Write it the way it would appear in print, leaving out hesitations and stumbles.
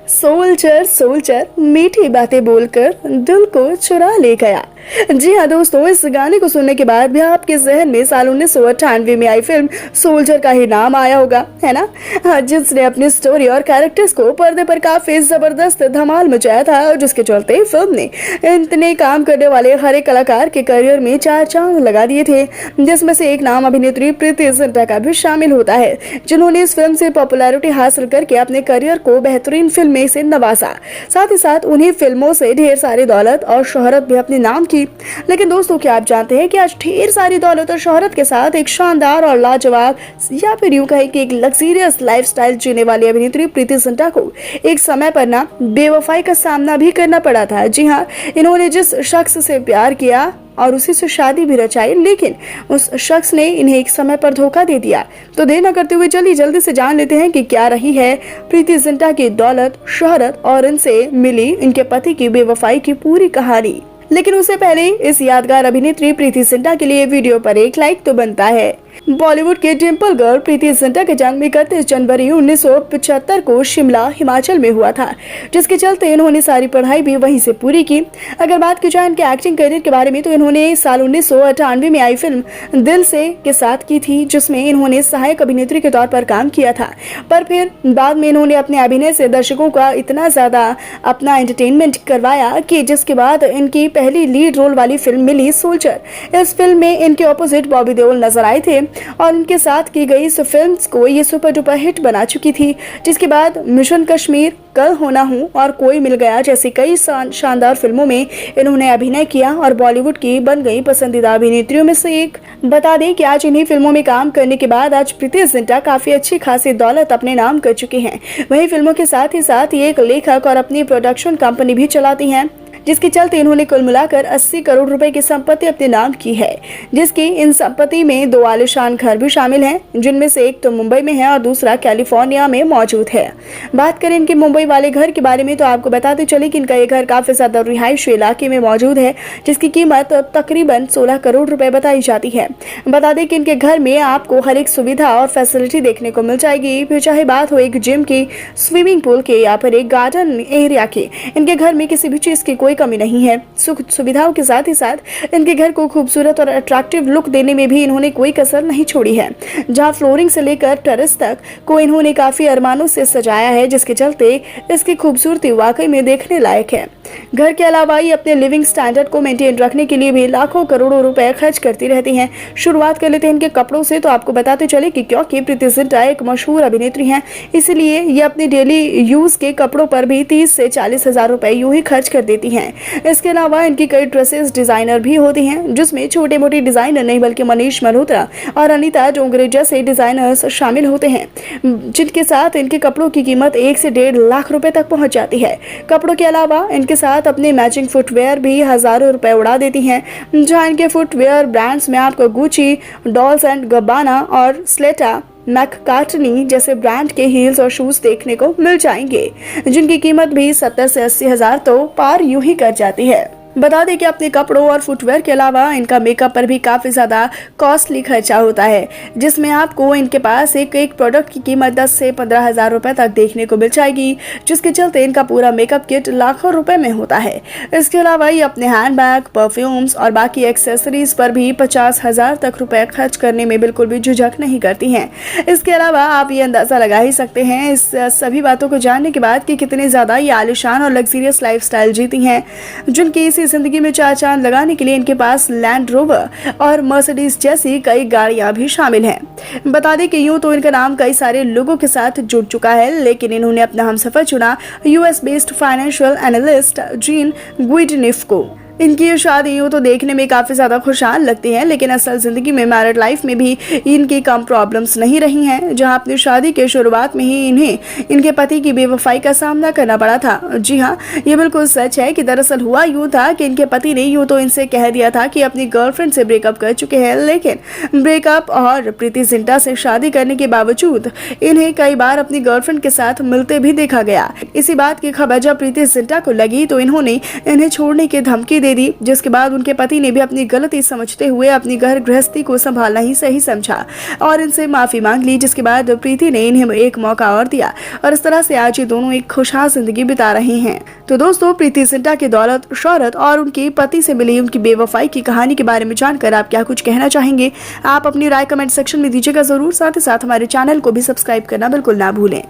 Soldier soldier मीठी बातें बोलकर दिल को चुरा ले गया। जी हाँ दोस्तों, इस गाने को सुनने के बाद भी आपके जहन में साल 1998 में आई फिल्म सोल्जर का ही नाम आया होगा, है ना। हाँ, जिसने अपनी स्टोरी और कैरेक्टर्स को पर्दे पर काफी जबरदस्त धमाल मचाया था और जिसके चलते फिल्म ने इतने काम करने वाले हर एक कलाकार के करियर में चार चांद लगा दिए थे, जिसमें से एक नाम अभिनेत्री प्रीति जिंटा का भी शामिल होता है, जिन्होंने इस फिल्म से पॉपुलैरिटी हासिल करके अपने करियर को बेहतरीन फिल्म में से नवाजा। साथ ही साथ उन्हें फिल्मों से ढेर सारी दौलत और शोहरत भी अपने नाम की। लेकिन दोस्तों, क्या आप जानते हैं कि आज ढेर सारी दौलत और शोहरत के साथ एक शानदार और लाजवाब या फिर यूं कहें कि एक लग्जरियस लाइफस्टाइल जीने वाली अभिनेत्री प्रीति जिंटा को एक समय पर ना बेवफाई का सामना भी करना पड़ा था। जी हाँ, इन्होंने जिस शख्स से प्यार किया और उसी से शादी भी रचाई, लेकिन उस शख्स ने इन्हें एक समय पर धोखा दे दिया। तो देर न करते हुए चलिए जल्दी से जान लेते हैं कि क्या रही है प्रीति जिंटा की दौलत, शोहरत और इनसे मिली इनके पति की बेवफाई की पूरी कहानी। लेकिन उससे पहले इस यादगार अभिनेत्री प्रीति जिंटा के लिए वीडियो पर एक लाइक तो बनता है। बॉलीवुड के डिम्पल गर्ल प्रीति जिंटा का जन्म 31 जनवरी 1975 को शिमला, हिमाचल में हुआ था, जिसके चलते इन्होंने सारी पढ़ाई भी वहीं से पूरी की। अगर बात की जाए इनके एक्टिंग करियर के बारे में, तो इन्होंने साल 1998 में आई फिल्म दिल से के साथ की थी, जिसमें इन्होंने सहायक अभिनेत्री के तौर पर काम किया था। पर फिर बाद में इन्होंने अपने अभिनय से दर्शकों का इतना ज्यादा अपना एंटरटेनमेंट करवाया कि जिसके बाद इनकी पहली लीड रोल वाली फिल्म मिली सोल्जर। इस फिल्म में इनके ऑपोजिट बॉबी देओल नजर आए थे और उनके साथ की गई इस फिल्म को ये सुपर डुपर हिट बना चुकी थी। जिसके बाद मिशन कश्मीर, कल होना हूँ और कोई मिल गया जैसी कई शानदार फिल्मों में इन्होंने अभिनय किया और बॉलीवुड की बन गई पसंदीदा अभिनेत्रियों में से एक। बता दें कि आज इन्हीं फिल्मों में काम करने के बाद आज प्रीति जिंटा काफी अच्छी खासी दौलत अपने नाम कर चुकी हैं। वहीं फिल्मों के साथ ही साथ ये एक लेखक और अपनी प्रोडक्शन कंपनी भी चलाती हैं, जिसके चलते इन्होंने कुल मिलाकर 80 करोड़ रुपए की संपत्ति अपने नाम की है, जिसकी इन संपत्ति में 2 आलीशान घर भी शामिल हैं, जिनमें से एक तो मुंबई में है और दूसरा कैलिफोर्निया में मौजूद है। बात करें इनके मुंबई वाले घर के बारे में, तो आपको बताते चले कि इनका ये घर काफी ज्यादा रिहायशी इलाके में मौजूद है, जिसकी कीमत तकरीबन 16 करोड़ रुपए बताई जाती है। बता दें कि इनके घर में आपको हर एक सुविधा और फैसिलिटी देखने को मिल जाएगी, फिर चाहे बात हो एक जिम की, स्विमिंग पूल के या फिर एक गार्डन एरिया की। इनके घर में किसी भी चीज की कोई कमी नहीं है। सुख सुविधाओं के साथ ही साथ इनके घर को खूबसूरत और अट्रैक्टिव लुक देने में भी इन्होंने कोई कसर नहीं छोड़ी है। जहां फ्लोरिंग से लेकर टेरेस तक को इन्होंने काफी अरमानों से सजाया है, जिसके चलते इसकी खूबसूरती वाकई में देखने लायक है। घर के अलावा ये अपने लिविंग स्टैंडर्ड को मेंटेन रखने के लिए भी लाखों करोड़ों रुपए खर्च करती रहती हैं। शुरुआत कर लेते हैं इनके कपड़ों से। तो आपको बताते चले कि क्योंकि प्रीति जिंटा एक मशहूर अभिनेत्री हैं, इसलिए ये अपने डेली यूज के कपड़ों पर भी 30 से 40 हजार रुपए यूं ही खर्च कर देती हैं। इसके अलावा इनकी कई ड्रेसेस डिजाइनर भी होती हैं, जिसमें छोटे मोटे डिजाइनर नहीं बल्कि मनीष मल्होत्रा और अनीता डोंगरे जैसे डिजाइनर्स शामिल होते हैं, जिनके साथ इनके कपड़ों की कीमत 1 से 1.5 लाख रुपए तक पहुंच जाती है। कपड़ों के अलावा इनके साथ अपने मैचिंग फुटवेयर भी हजारों रुपए उड़ा देती हैं, जहां इनके फुटवेयर ब्रांड्स में आपको गुची, डॉल्स एंड गब्बाना और स्लेटा मैककार्टनी जैसे ब्रांड के हील्स और शूज देखने को मिल जाएंगे, जिनकी कीमत भी 70 से 80 हजार तो पार यूं ही कर जाती है। बता दें कि अपने कपड़ों और फुटवेयर के अलावा इनका मेकअप पर भी काफी ज्यादा कॉस्टली खर्चा होता है, जिसमें आपको इनके पास एक प्रोडक्ट की कीमत 10 से 15 हजार रुपए तक देखने को मिल जाएगी, जिसके चलते इनका पूरा मेकअप किट लाखों रुपए में होता है। इसके अलावा ये अपने हैंडबैग, परफ्यूम्स और बाकी एक्सेसरीज पर भी 50 हजार तक रुपए खर्च करने में बिल्कुल भी झिझक नहीं करती हैं। इसके अलावा आप ये अंदाजा लगा ही सकते हैं इस सभी बातों को जानने के बाद कि कितनी ज्यादा ये आलिशान और लग्जरियस लाइफस्टाइल जीती हैं, जिनकी इसी जिंदगी में चार चांद लगाने के लिए इनके पास लैंड रोवर और मर्सिडीज जैसी कई गाड़ियां भी शामिल हैं। बता दें कि यूं तो इनका नाम कई सारे लोगों के साथ जुड़ चुका है, लेकिन इन्होंने अपना हमसफर चुना US based financial analyst Jean गुइडनिफ को। इनकी ये शादी यूँ तो देखने में काफ़ी ज़्यादा खुशहाल लगती है, लेकिन असल ज़िंदगी में मैरिड लाइफ में भी इनकी कम प्रॉब्लम्स नहीं रही हैं, जहां अपनी शादी के शुरुआत में ही इन्हें इनके पति की बेवफाई का सामना करना पड़ा था। जी हाँ, ये बिल्कुल सच है कि दरअसल हुआ यूँ था कि इनके पति ने यूँ तो इनसे कह दिया था कि अपनी गर्लफ्रेंड से ब्रेकअप कर चुके हैं, लेकिन ब्रेकअप और प्रीति जिंटा से शादी करने के बावजूद इन्हें कई बार अपनी गर्लफ्रेंड के साथ मिलते भी देखा गया। इसी बात की खबर जब प्रीति जिंटा को लगी तो इन्होंने इन्हें छोड़ने की धमकी दे दी, जिसके बाद उनके पति ने भी अपनी गलती समझते हुए अपनी घर गृहस्थी को संभालना ही सही समझा और इनसे माफी मांग ली, जिसके बाद प्रीति ने इन्हें एक मौका और दिया और इस तरह से आज ये दोनों एक खुशहाल जिंदगी बिता रहे हैं। तो दोस्तों, प्रीति जिंटा की दौलत, शोहरत और उनके पति से मिली उनकी बेवफाई की कहानी के बारे में जानकर आप क्या कुछ कहना चाहेंगे? आप अपनी राय कमेंट सेक्शन में दीजिएगा जरूर। साथ ही साथ हमारे चैनल को भी सब्सक्राइब करना बिल्कुल ना भूलें।